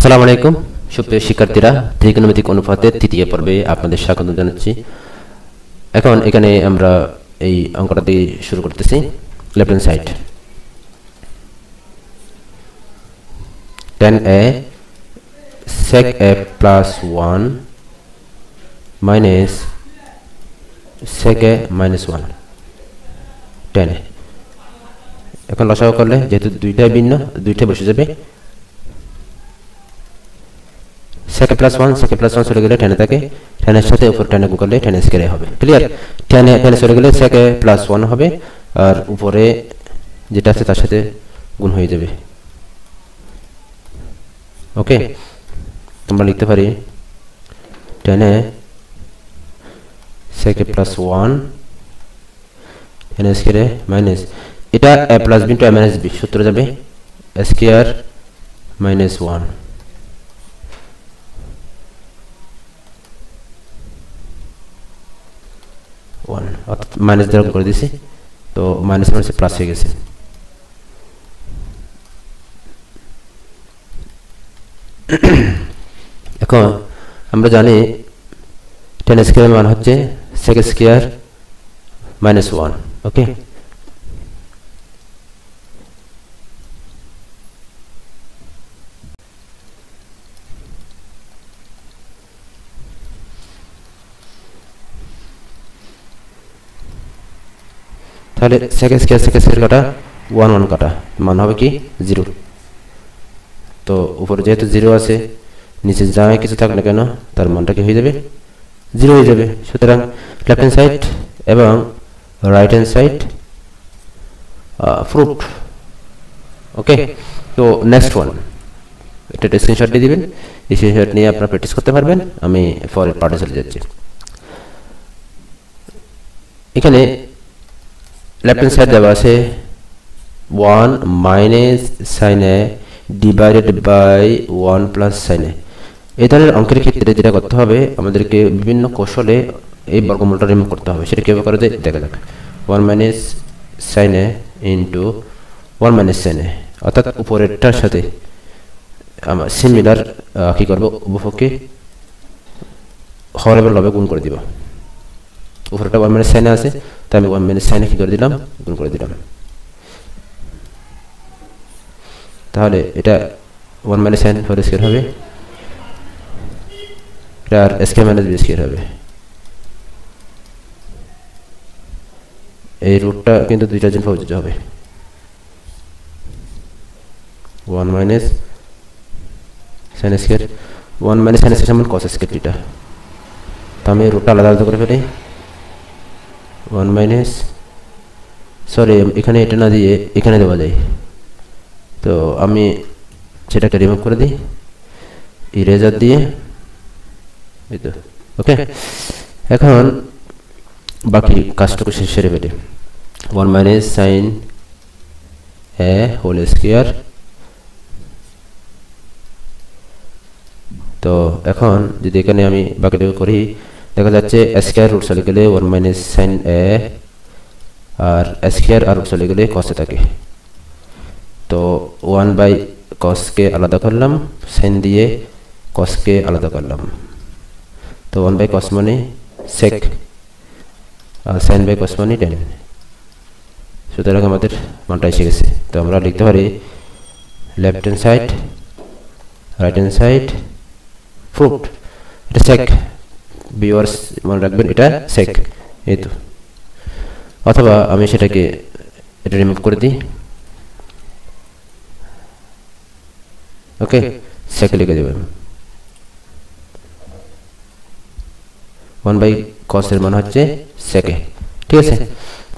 আসসালামু আলাইকুম সুপ্রিয় শিক্ষার্থীরা, ত্রিকোণমিতিক অনুপাতের তৃতীয় পর্বে আপনাদের স্বাগত জানাচ্ছি। এখন এখানে আমরা এই অঙ্কটা দিয়ে শুরু করতেছি। Left hand side tan a sec a plus 1 minus sec a minus 1 tan a। এখন লসাগু করলে যেহেতু দুইটাই ভিন্ন, দুইটাই বসে যাবে। sec a plus 1 sec a plus 1 চলে গেলে tan a থাকে, tan এর সাথে উপর tan a গুণ করলে tan a স্কয়ার হবে। ক্লিয়ার? tan a চলে গেলে sec a plus 1 হবে, আর উপরে যেটা আছে তার সাথে গুণ হয়ে যাবে। ওকে, আমরা লিখতে পারি tan a sec a plus 1 tan a square minus এটা a plus b into a minus b সূত্র যাবে a স্কয়ার minus 1 অর্থাৎ মাইনাস দ্বারা করে দিয়েছি, তো মাইনাস মাইনাস প্লাস হয়ে গেছে। এখন আমরা জানি tan স্কয়ার মান হচ্ছে sec স্কয়ার minus 1। ওকে, তাহলে sec স্কয়ার কাটা 1 1 কাটা মান হবে কি 0। তো উপরে যেহেতু 0 আছে, নিচে যা কিছু থাক না কেন তার মানটা কি হয়ে যাবে 0 হয়ে যাবে। সুতরাং লেফট হ্যান্ড সাইড এবং রাইট হ্যান্ড সাইড প্রুফড। ওকে, তো নেক্সট ওয়ান, এটা স্ক্রিনশট দিয়ে দিবেন। এই স্ক্রিনশট নিয়ে আপনারা প্র্যাকটিস করতে পারবেন। আমি পরের পার্টে চলে যাচ্ছি। এখানে লেফট হ্যান্ড সাইড দেওয়া আছে 1 minus sin a divided by 1 plus sin a। এই ধরনের অঙ্কের ক্ষেত্রে যেটা করতে হবে, আমাদেরকে বিভিন্ন কৌশলে এই বর্গমূলটা রিমুভ করতে হবে। সেটা কিভাবে করে দেখা যাক। 1 minus sin a into 1 minus sin a, অর্থাৎ উপরেরটার সাথে আমরা সিমিলার কি করব, উভয়কে হর এবং লবে গুণ করে দিব। উপরেরটা 1 minus sin a আছে, তাই আমি 1 minus sin a কি করে দিলাম, গুণ করে দিলাম। তাহলে এটা 1 minus sin হোল স্কয়ার হবে, আর স্কয়ার মাইনাস বি স্কয়ার হবে। এই রুটটা কিন্তু দুইটার জন্য প্রযোজ্য হবে। 1 minus sin square 1 minus sin square সমান cos স্কয়ার থিটা। তো আমি রুটটা আলাদা আলাদা করে ফেলি। 1 minus, সরি এখানে এটা না দিয়ে এখানে দেওয়া যায়, তো আমি সেটাকে রিমুভ করে দিই ইরেজার দিয়ে। এই তো ওকে, এখন বাকি কাজটুকু সেরে ফেলি। 1 minus sin a whole square. তো এখন যদি এখানে আমি বাকিটুকু করি, দেখা যাচ্ছে স্কয়ার রুট চলে গেলে 1 minus sin a, আর স্কয়ার আর রুট চলে গেলে cos a থাকে। তো 1 বাই cos কে আলাদা করলাম, sin দিয়ে cos কে আলাদা করলাম। তো 1 বাই cos মানে sec, আর sin বাই cos মানে tan। সুতরাং আমাদের মানটা এসে গেছে। তো আমরা লিখতে পারি left hand side right hand side proofed. এটা sec, ভিউয়ার্স মনে রাখবেন এটা sec। এই তো, অথবা আমি সেটাকে এটা রিমুভ করে দিই। ওকে, sec লিখে দেবেন। 1 বাই cos এর মান হচ্ছে sec। ঠিক আছে,